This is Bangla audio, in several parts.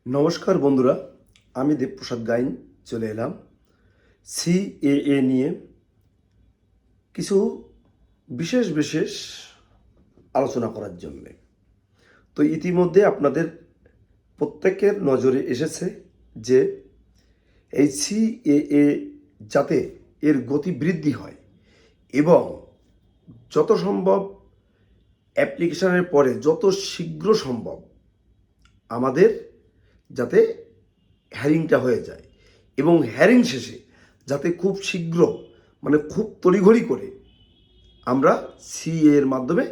নমস্কার বন্ধুরা, আমি দেবপ্রসাদ গাইন চলে এলাম সিএএ নিয়ে কিছু বিশেষ বিশেষ আলোচনা করার জন্যে। তো ইতিমধ্যে আপনাদের প্রত্যেকের নজরে এসেছে যে এই সিএএ যাতে এর গতি বৃদ্ধি হয় এবং যত সম্ভব অ্যাপ্লিকেশনের পরে যত শীঘ্র সম্ভব আমাদের যাতে হ্যারিংটা হয়ে যায় এবং হ্যারিং শেষে যাতে খুব শীঘ্র খুব তড়িঘড়ি করে আমরা সিএ এর মাধ্যমে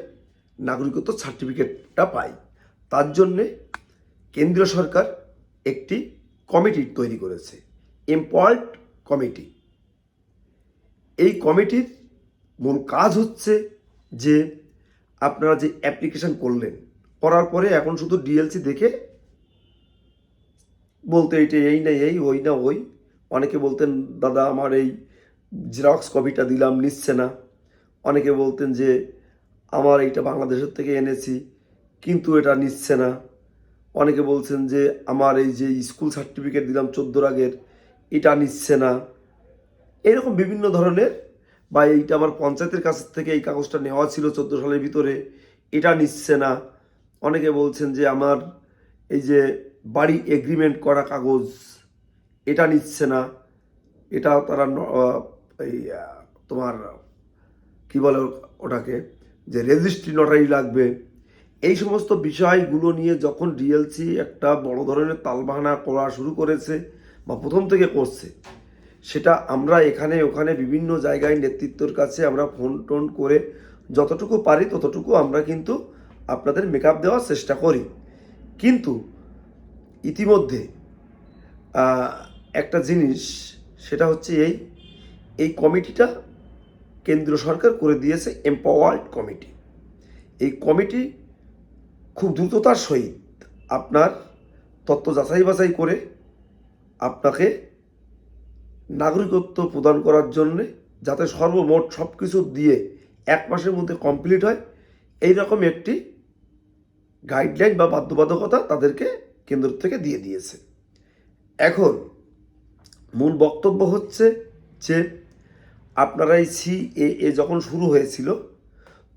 নাগরিকত্ব সার্টিফিকেটটা পাই। তার জন্যে কেন্দ্রীয় সরকার একটি কমিটি তৈরি করেছে, এম্পাওয়ার্ড কমিটি। এই কমিটির মূল কাজ হচ্ছে যে আপনারা যে অ্যাপ্লিকেশন করলেন, করার পরে এখন শুধু ডিএলসি দেখে বলতে এইটা এই না এই, ওই না ওই। অনেকে বলতেন দাদা আমার এই জেরক্স কপিটা দিলাম নিচ্ছে না। অনেকে বলতেন যে আমার এইটা বাংলাদেশের থেকে এনেছি কিন্তু এটা নিচ্ছে না। অনেকে বলছেন যে আমার এই যে স্কুল সার্টিফিকেট দিলাম 14 আগের, এটা নিচ্ছে না। এরকম বিভিন্ন ধরনের, বা এইটা আমার পঞ্চায়েতের কাছ থেকে এই কাগজটা নেওয়া ছিল 14 সালের ভিতরে, এটা নিচ্ছে না। অনেকে বলছেন যে আমার এই যে বাড়ি এগ্রিমেন্ট করা কাগজ, এটা নিচ্ছে না। এটা তারা এই তোমার কি বলে ওটাকে, যে রেজিস্ট্রি নটারি লাগবে। এই সমস্ত বিষয়গুলো নিয়ে যখন ডিএলসি একটা বড় ধরনের তালবাহানা করা শুরু করেছে বা প্রথম থেকে করছে, সেটা আমরা এখানে ওখানে বিভিন্ন জায়গায় নেতৃত্বর কাছে আমরা ফোন টোন করে যতটুকু পারি ততটুকু আমরা কিন্তু আপনাদের মেকআপ দেওয়ার চেষ্টা করি। কিন্তু ইতিমধ্যে একটা জিনিস, সেটা হচ্ছে এই কমিটিটা কেন্দ্র সরকার করে দিয়েছে এম্পাওয়ার্ড কমিটি। এই কমিটি খুব দ্রুততার সহিত আপনার তথ্য যাচাই বাছাই করে আপনাকে নাগরিকত্ব প্রদান করার জন্যে, যাতে সর্বমোট সব কিছু দিয়ে 1 মাসের মধ্যে কমপ্লিট হয়, এই রকম একটি গাইডলাইন বা বাধ্যবাধকতা তাদেরকে কেন্দ্র থেকে দিয়ে দিয়েছে। এখন মূল বক্তব্য হচ্ছে যে আপনারা এই সিএএ যখন শুরু হয়েছিল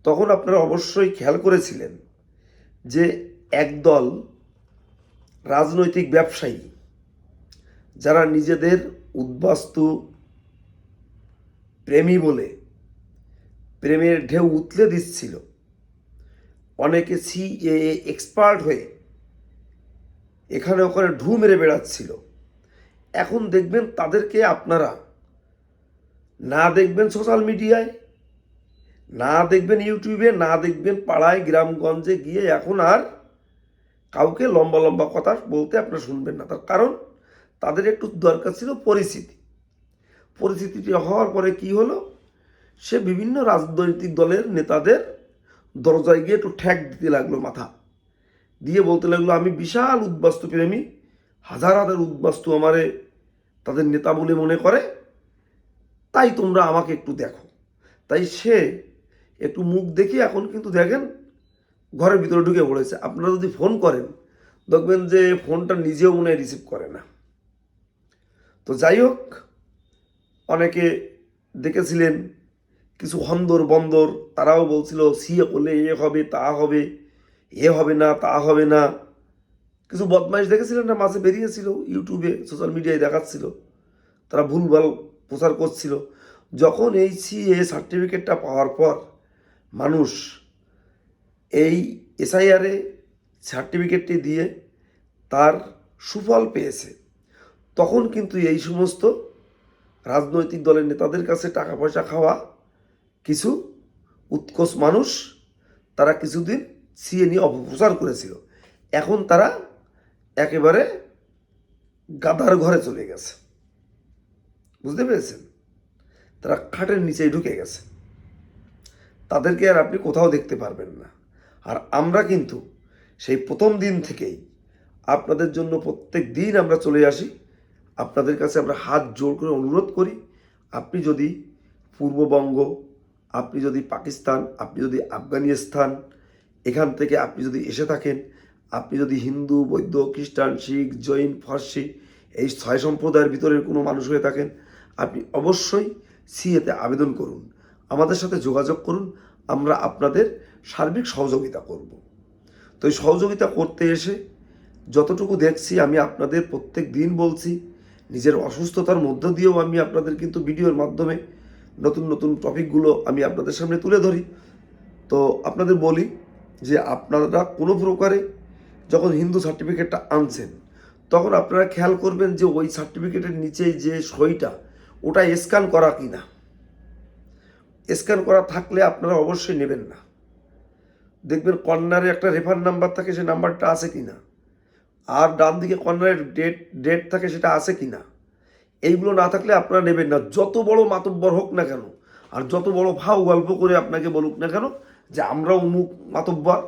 তখন আপনারা অবশ্যই খেয়াল করেছিলেন যে একদল রাজনৈতিক ব্যবসায়ী যারা নিজেদের উদ্বাস্তু প্রেমী বলে প্রেমের ঢেউ উতলে দিচ্ছিল, অনেকে সিএএ এক্সপার্ট হয়ে এখানে ওখানে ঢু মেরে বেড়াচ্ছিল। এখন দেখবেন তাদেরকে আপনারা না দেখবেন সোশ্যাল মিডিয়ায়, না দেখবেন ইউটিউবে, না দেখবেন পাড়ায় গ্রামগঞ্জে গিয়ে, এখন আর কাউকে লম্বা লম্বা কথা বলতে আপনারা শুনবেন না। তার কারণ তাদের একটু দরকার ছিল পরিস্থিতিটি হওয়ার পরে কি হলো, সে বিভিন্ন রাজনৈতিক দলের নেতাদের দরজায় গিয়ে একটু ঠ্যাক দিতে লাগলো, মাথা দিয়ে বলতে লাগলো আমি বিশাল উদ্বাস্তু প্রেমী, হাজার হাজার উদ্বাস্তু আমারে তাদের নেতা বলে মনে করে, তাই তোমরা আমাকে একটু দেখো। তাই সে একটু মুখ দেখিয়ে এখন কিন্তু দেখেন ঘরের ভিতরে ঢুকে পড়েছে। আপনারা যদি ফোন করেন দেখবেন যে ফোনটা নিজেও মনে হয় রিসিভ করে না। তো যাই হোক, অনেকে দেখেছিলেন কিছু হন্দর বন্দর, তারাও বলছিল সিএ করলে এ হবে তা হবে, এ হবে না তা হবে না। কিছু বদমাইশ দেখেছিলেন না, মাঝে বেরিয়েছিল ইউটিউবে সোশ্যাল মিডিয়ায় দেখাচ্ছিল, তারা ভুলভাল প্রচার করছিল। যখন এই সিএ সার্টিফিকেটটা পাওয়ার পর মানুষ এই এসআইআরে সার্টিফিকেটটি দিয়ে তার সুফল পেয়েছে, তখন কিন্তু এই সমস্ত রাজনৈতিক দলের নেতাদের কাছে টাকা পয়সা খাওয়া কিছু উৎকোচ মানুষ, তারা কিছুদিন সিএ নিয়ে অপপ্রচার করেছিল। এখন তারা একেবারে গাদার ঘরে চলে গেছে, বুঝতে পেরেছেন? তারা খাটের নিচেই ঢুকে গেছে, তাদেরকে আর আপনি কোথাও দেখতে পারবেন না। আর আমরা কিন্তু সেই প্রথম দিন থেকেই আপনাদের জন্য প্রত্যেক দিন আমরা চলে আসি, আপনাদের কাছে আমরা হাত জোড় করে অনুরোধ করি, আপনি যদি পূর্ববঙ্গ, আপনি যদি পাকিস্তান, আপনি যদি আফগানিস্তান, এখান থেকে আপনি যদি এসে থাকেন, আপনি যদি হিন্দু, বৌদ্ধ, খ্রিস্টান, শিখ, জৈন, ফার্সি এই 6 সম্প্রদায়ের ভিতরের কোনো মানুষ হয়ে থাকেন, আপনি অবশ্যই সিএতে আবেদন করুন, আমাদের সাথে যোগাযোগ করুন, আমরা আপনাদের সার্বিক সহযোগিতা করব। তো এই সহযোগিতা করতে এসে যতটুকু দেখছি, আমি আপনাদের প্রত্যেক দিন বলছি, নিজের অসুস্থতার মধ্য দিয়েও আমি আপনাদের কিন্তু ভিডিওর মাধ্যমে নতুন নতুন টপিকগুলো আমি আপনাদের সামনে তুলে ধরি। তো আপনাদের বলি যে আপনারা কোনো প্রকারে যখন হিন্দু সার্টিফিকেটটা আনছেন, তখন আপনারা খেয়াল করবেন যে ওই সার্টিফিকেটের নিচে যে সইটা, ওটা স্ক্যান করা কি না। স্ক্যান করা থাকলে আপনারা অবশ্যই নেবেন না। দেখবেন কর্নারে একটা রেফার নাম্বার থাকে, সেই নাম্বারটা আছে কি না, আর ডান দিকে কর্নারের ডেট থাকে, সেটা আছে কি না। এইগুলো না থাকলে আপনারা নেবেন না, যত বড় মাতব্বর হোক না কেন, আর যত বড় ভাও গল্প করে আপনাকে বলুক না কেন যে আমরা অমুক মাতব্বর,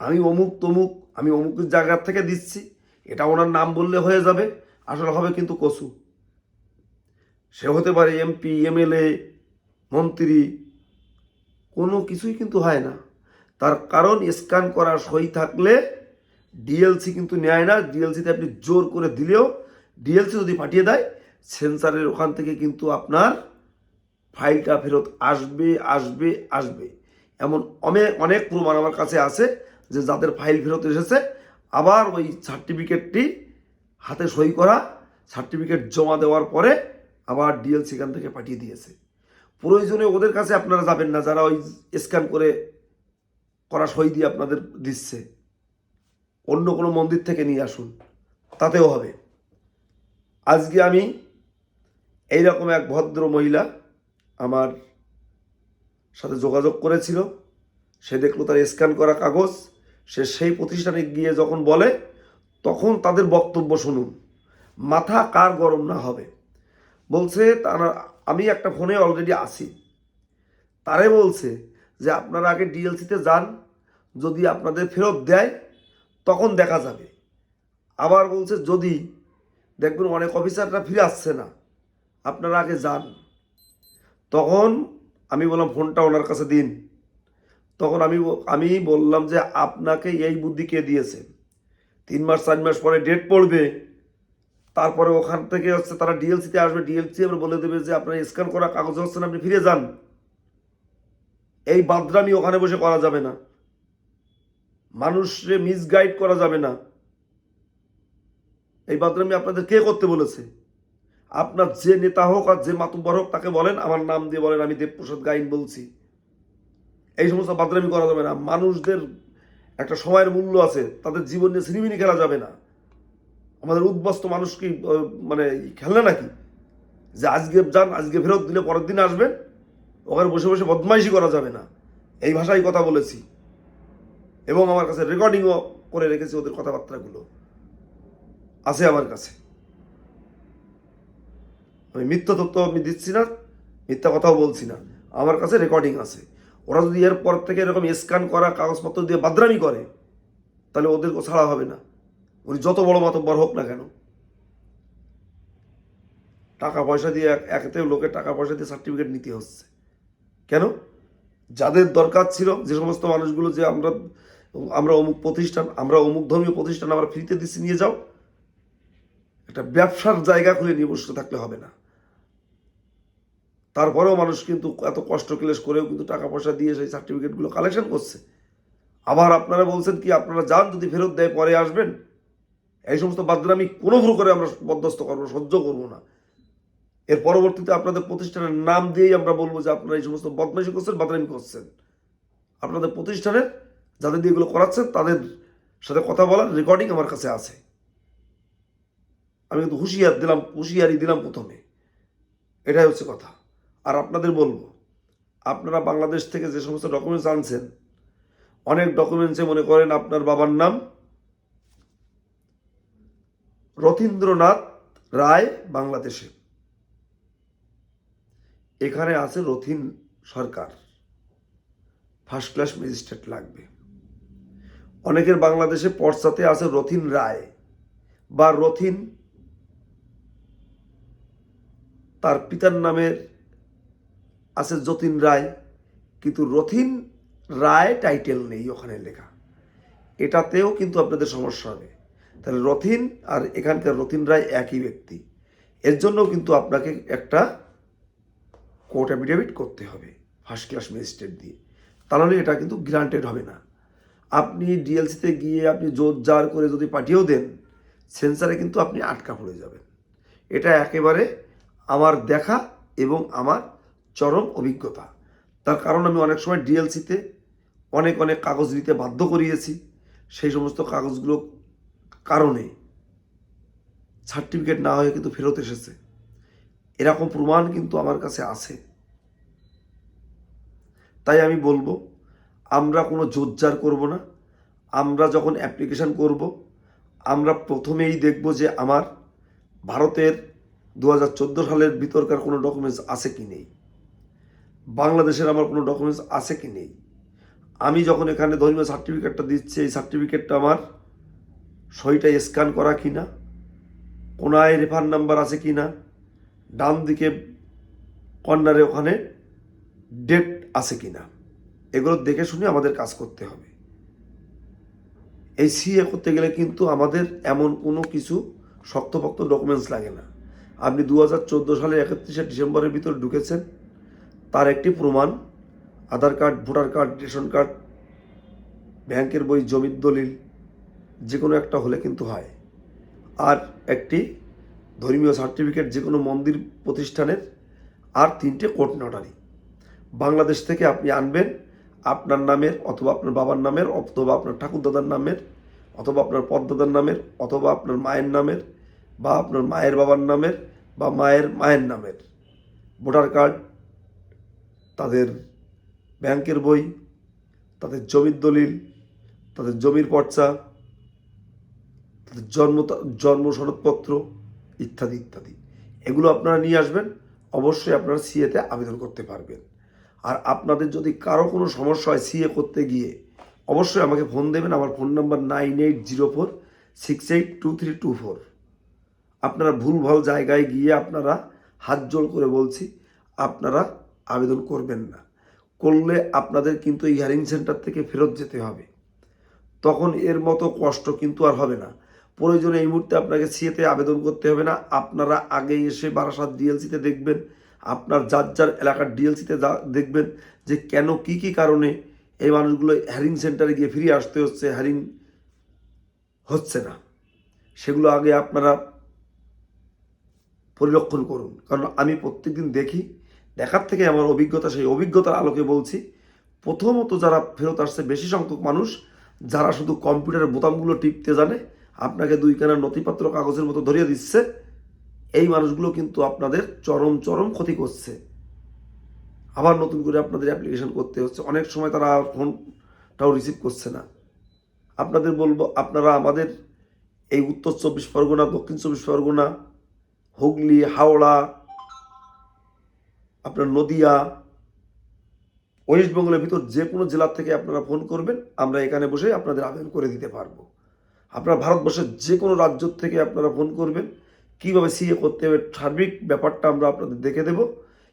আমি অমুক তমুক, আমি অমুক জায়গার থেকে দিচ্ছি, এটা ওনার নাম বললে হয়ে যাবে। আসলে হবে কিন্তু কচু। সে হতে পারে এমপি, এমএলএ, মন্ত্রী, কোনো কিছুই কিন্তু হয় না। তার কারণ স্ক্যান করা সই থাকলে ডিএলসি কিন্তু নেয় না। ডিএলসিতে আপনি জোর করে দিলেও ডিএলসি যদি পাঠিয়ে দেয়, সেন্সারের ওখান থেকে কিন্তু আপনার ফাইলটা ফেরত আসবে আসবে আসবে। এমন অনেক প্রমাণ আমার কাছে আছে যে যাদের ফাইল ফেরত এসেছে, আবার ওই সার্টিফিকেটটি হাতে সই করা সার্টিফিকেট জমা দেওয়ার পরে আবার ডিএলসি এখান থেকে পাঠিয়ে দিয়েছে। প্রয়োজনে ওদের কাছে আপনারা যাবেন না যারা ওই স্ক্যান করে করা সই দিয়ে আপনাদের দিচ্ছে, অন্য কোনো মন্দির থেকে নিয়ে আসুন, তাতেও হবে। আজকে আমি এইরকম এক ভদ্র মহিলা আমার সাথে যোগাযোগ করেছিল, সে দেখলো তার স্ক্যান করা কাগজ, সে সেই প্রতিষ্ঠানে গিয়ে যখন বলে, তখন তাদের বক্তব্য শুনুন, মাথা কার গরম না হবে। বলছে তারা, আমি একটা ফোনে অলরেডি আছি, তারে বলছে যে আপনারা আগে ডিএলসিতে যান, যদি আপনাদের ফেরত দেয় তখন দেখা যাবে। আবার বলছে যদি দেখবেন অনেক অফিসাররা ফিরে আসছে না, আপনারা আগে যান। তখন আমি বললাম ফোনটা ওনার কাছে দিন। তখন আমি বললাম যে আপনাকে এই বুদ্ধি কে দিয়েছে? 3 মাস 4 মাস পরে ডেট পড়বে, তারপরে ওখান থেকে হচ্ছে তারা ডিএলসিতে আসবে, ডিএলসি আবার বলে দেবে যে আপনার স্ক্যান করা কাগজ হচ্ছে না, আপনি ফিরে যান। এই বাদরামি ওখানে বসে করা যাবে না, মানুষকে মিসগাইড করা যাবে না। এই বাদরামি আপনাদের কে করতে বলেছে? আপনার যে নেতা হোক আর যে মাতব্বর হোক তাকে বলেন, আমার নাম দিয়ে বলেন আমি দেবপ্রসাদ গাইন বলছি। এই সমস্ত বাদরামি করা যাবে না। মানুষদের একটা সময়ের মূল্য আছে, তাদের জীবন নিয়ে সিনেমিনি খেলা যাবে না। আমাদের উদ্বাস্ত মানুষ কি মানে খেলনা নাকি যে আজকে যান, আজকে ফেরত দিলে পরের দিন আসবেন? ওখানে বসে বসে বদমাইশি করা যাবে না। এই ভাষায় কথা বলেছি এবং আমার কাছে রেকর্ডিংও করে রেখেছি, ওদের কথাবার্তাগুলো আছে আমার কাছে। আমি মিথ্যা তথ্য আমি দিচ্ছি না, মিথ্যা কথাও বলছি না, আমার কাছে রেকর্ডিং আছে। ওরা যদি এরপর থেকে এরকম স্ক্যান করা কাগজপত্র দিয়ে বাদরামি করে, তাহলে ওদেরকে ছাড়া হবে না, উনি যত বড় মাতব্বর হোক না কেন। টাকা পয়সা দিয়ে একেতে লোকের টাকা পয়সা দিয়ে সার্টিফিকেট নিতে হচ্ছে কেন? যাদের দরকার ছিল, যে সমস্ত মানুষগুলো যে আমরা অমুক প্রতিষ্ঠান, আমরা অমুক ধর্মীয় প্রতিষ্ঠান, আমরা ফ্রিতে দিচ্ছি, নিয়ে যাও, একটা ব্যবসার জায়গা খুলে নিয়ে বসে থাকলে হবে না। তারপরেও মানুষ কিন্তু এত কষ্ট ক্লেশ করেও কিন্তু টাকা পয়সা দিয়ে সেই সার্টিফিকেটগুলো কালেকশন করছে। আবার আপনারা বলছেন কি আপনারা যান, যদি ফেরত দেয় পরে আসবেন। এই সমস্ত বাদরামি কোনো প্রকারে আমরা বরদাস্ত করবো, সহ্য করবো না। এর পরবর্তীতে আপনাদের প্রতিষ্ঠানের নাম দিয়েই আমরা বলবো যে আপনারা এই সমস্ত বদমাইশি করছেন, বাদরামি করছেন। আপনাদের প্রতিষ্ঠানের যাদের দিয়ে এগুলো করাচ্ছেন তাদের সাথে কথা বলার রেকর্ডিং আমার কাছে আছে। আমি কিন্তু হুঁশিয়ারি দিলাম প্রথমে, এটাই হচ্ছে কথা। আর আপনাদের বলবো, আপনারা বাংলাদেশ থেকে যে সমস্ত ডকুমেন্টস আনছেন, অনেক ডকুমেন্টসে মনে করেন আপনার বাবার নাম রথীন্দ্রনাথ রায় বাংলাদেশে, এখানে আছে রথীন সরকার, ফার্স্ট ক্লাস ম্যাজিস্ট্রেট লাগবে। অনেকের বাংলাদেশে পর্চাতে আছে রথীন রায় বা রথীন, তার পিতার নামের আছে যতীন রায়, কিন্তু রথীন রায় টাইটেল নেই ওখানে লেখা। এটাতেও কিন্তু আপনাদের সমস্যা হবে। তাহলে রথিন আর এখানকার রথিন রায় একই ব্যক্তি, এর জন্যও কিন্তু আপনাকে একটা কোর্ট অ্যাফিডেভিট করতে হবে ফার্স্ট ক্লাস ম্যাজিস্ট্রেট দিয়ে, তাহলে এটা কিন্তু গ্রান্টেড হবে না। আপনি ডিএলসিতে গিয়ে আপনি জোর জার করে যদি পাঠিয়েও দেন, সেন্সারে কিন্তু আপনি আটকা পড়ে যাবেন। এটা একেবারে আমার দেখা এবং আমার চরম অভিজ্ঞতা। তার কারণ আমি অনেক সময় ডিএলসিতে অনেক অনেক কাগজ দিতে বাধ্য করিয়েছি, সেই সমস্ত কাগজগুলো কারণে সার্টিফিকেট না হয়ে কিন্তু ফেরত এসেছে, এরকম প্রমাণ কিন্তু আমার কাছে আছে। তাই আমি বলবো, আমরা কোনো জোরজার করব না। আমরা যখন অ্যাপ্লিকেশান করব, আমরা প্রথমেই দেখব যে আমার ভারতের 2014 সালের ভিতরকার কোনো ডকুমেন্টস আছে কি নেই, বাংলাদেশের আমার কোনো ডকুমেন্টস আছে কি নেই। আমি যখন এখানে ধর্মীয় সার্টিফিকেটটা দিচ্ছি, এই সার্টিফিকেটটা আমার সইটা স্ক্যান করা কি না, কোনায় রেফার নাম্বার আছে কি না, ডান দিকে কর্নারে ওখানে ডেট আছে কি না, এগুলো দেখে শুনে আমাদের কাজ করতে হবে। এই সিএ করতে গেলে কিন্তু আমাদের এমন কোনো কিছু শক্তপোক্ত ডকুমেন্টস লাগে না। আপনি 2014 সালের 31শে ডিসেম্বরের ভিতর ঢুকেছেন, তার একটি প্রমাণ Aadhaar card, voter card, ration card, ব্যাংকের বই, জমির দলিল, যে কোনো একটা হলে কিন্তু হয়। আর একটি ধর্মীয় সার্টিফিকেট যে কোনো মন্দির প্রতিষ্ঠানের, আর 3টে কোর্ট নটারি বাংলাদেশ থেকে আপনি আনবেন, আপনার নামের অথবা আপনার বাবার নামের অথবা আপনার ঠাকুরদাদার নামের অথবা আপনার পদ্দাদার নামের অথবা আপনার মায়ের নামের বা আপনার মায়ের বাবার নামের বা মায়ের মায়ের নামের ভোটার কার্ড, তাদের ব্যাংকের বই, তাদের জমির দলিল, তাদের জমির পর্চা, তাদের জন্ম সনদপত্র ইত্যাদি ইত্যাদি, এগুলো আপনারা নিয়ে আসবেন। অবশ্যই আপনারা সিএতে আবেদন করতে পারবেন। আর আপনাদের যদি কারো কোনো সমস্যা হয় সিএ করতে গিয়ে, অবশ্যই আমাকে ফোন দেবেন। আমার ফোন নাম্বার 9804682324। আপনারা ভুলভাল জায়গায় গিয়ে আপনারা হাত জোড় করে বলছি, আপনারা আবেদন করবেন না। করলে আপনাদের কিন্তু এই হিয়ারিং সেন্টার থেকে ফেরত যেতে হবে, তখন এর মতো কষ্ট কিন্তু আর হবে না। প্রয়োজনে এই মুহূর্তে আপনাকে সিএতে আবেদন করতে হবে না। আপনারা আগে এসে বারাসাত ডিএলসিতে দেখবেন, আপনার যার যার এলাকার ডিএলসিতে দেখবেন যে কেন কি কি কারণে এই মানুষগুলো হ্যারিং সেন্টারে গিয়ে ফিরে আসতে হচ্ছে, হ্যারিং হচ্ছে না, সেগুলো আগে আপনারা পরিলক্ষণ করুন। কারণ আমি প্রত্যেকদিন দেখি, দেখার থেকে আমার অভিজ্ঞতা, সেই অভিজ্ঞতার আলোকে বলছি। প্রথমত যারা ফেরত আসছে বেশি সংখ্যক মানুষ, যারা শুধু কম্পিউটারের বোতামগুলো টিপতে জানে, আপনাকে 2 খানা নথিপত্র কাগজের মতো ধরিয়ে দিচ্ছে, এই মানুষগুলো কিন্তু আপনাদের চরম চরম ক্ষতি করছে। আবার নতুন করে আপনাদের অ্যাপ্লিকেশন করতে হচ্ছে, অনেক সময় তারা ফোনটাও রিসিভ করছে না। আপনাদের বলবো, আপনারা আমাদের এই উত্তর 24 পরগনা, দক্ষিণ 24 পরগনা, হুগলি, হাওড়া, আপনার নদিয়া, ওয়েস্ট বেঙ্গলের ভিতর যে কোনো জেলার থেকে আপনারা ফোন করবেন, আমরা এখানে বসে আপনাদের আবেদন করে দিতে পারবো। আপনারা ভারতবর্ষের যে কোনো রাজ্য থেকে আপনারা ফোন করবেন, কীভাবে সিএ করতে হবে সার্বিক ব্যাপারটা আমরা আপনাদের দেখে দেব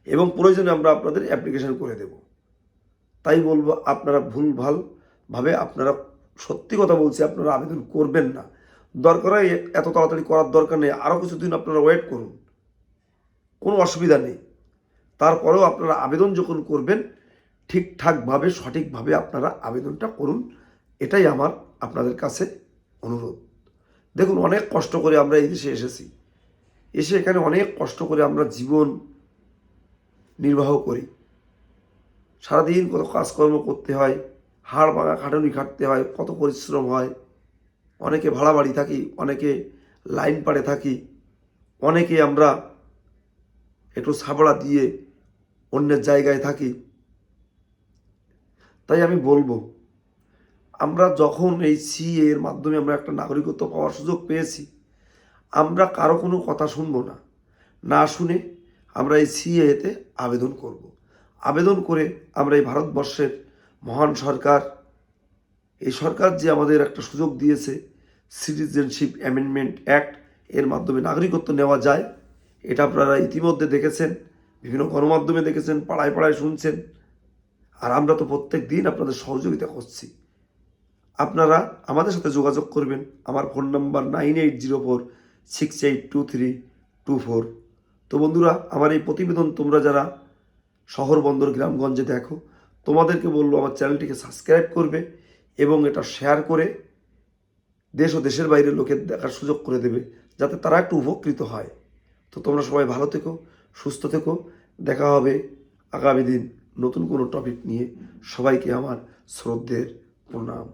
এবং প্রয়োজনে আমরা আপনাদের অ্যাপ্লিকেশন করে দেব। তাই বলবো, আপনারা ভুলভালভাবে, আপনারা সত্যি কথা বলছি, আপনারা আবেদন করবেন না। দরকার হয় এত তাড়াতাড়ি করার দরকার নেই, আরও কিছুদিন আপনারা ওয়েট করুন, কোনো অসুবিধা নেই। তারপরেও আপনারা আবেদন যখন করবেন, ঠিকঠাকভাবে সঠিকভাবে আপনারা আবেদনটা করুন, এটাই আমার আপনাদের কাছে অনুরোধ। দেখুন, অনেক কষ্ট করে আমরা এই দেশে এসেছি, এসে এখানে অনেক কষ্ট করে আমরা জীবন নির্বাহ করি। সারাদিন কত কাজকর্ম করতে হয়, হাড় ভাঙা খাটুনি খাটতে হয়, কত পরিশ্রম হয়। অনেকে ভাড়া বাড়ি থাকি, অনেকে লাইন পাড়ে থাকি, অনেকে আমরা একটু সাবড়া দিয়ে অন্যের জায়গায় থাকি। তাই আমি বলবো, আমরা যখন এই সিএ এর মাধ্যমে আমরা একটা নাগরিকত্ব পাওয়ার সুযোগ পেয়েছি, আমরা কারো কোনো কথা শুনবো না, না শুনে আমরা এই সিএতে আবেদন করব। আবেদন করে আমরা এই ভারতবর্ষের মহান সরকার, এই সরকার যে আমাদের একটা সুযোগ দিয়েছে, সিটিজেনশিপ অ্যামেন্ডমেন্ট অ্যাক্ট, এর মাধ্যমে নাগরিকত্ব নেওয়া যায়, এটা আপনারা ইতিমধ্যে দেখেছেন, বিভিন্ন গণমাধ্যমে দেখেছেন, পাড়ায় পাড়ায় শুনছেন। আর আমরা তো প্রত্যেক দিন আপনাদের সহযোগিতা করছি। আপনারা আমাদের সাথে যোগাযোগ করবেন। আমার ফোন নাম্বার 9804682324। তো বন্ধুরা, আমার এই প্রতিবেদন তোমরা যারা শহর বন্দর গ্রামগঞ্জে দেখো, তোমাদেরকে বলবো আমার চ্যানেলটিকে সাবস্ক্রাইব করবে এবং এটা শেয়ার করে দেশ ও দেশের বাইরের লোকের দেখার সুযোগ করে দেবে, যাতে তারা একটু উপকৃত হয়। তো তোমরা সবাই ভালো থেকো, সুস্থ থেকো। দেখা হবে আগামী দিন নতুন কোনো টপিক নিয়ে। সবাইকে আমার শ্রদ্ধের প্রণাম।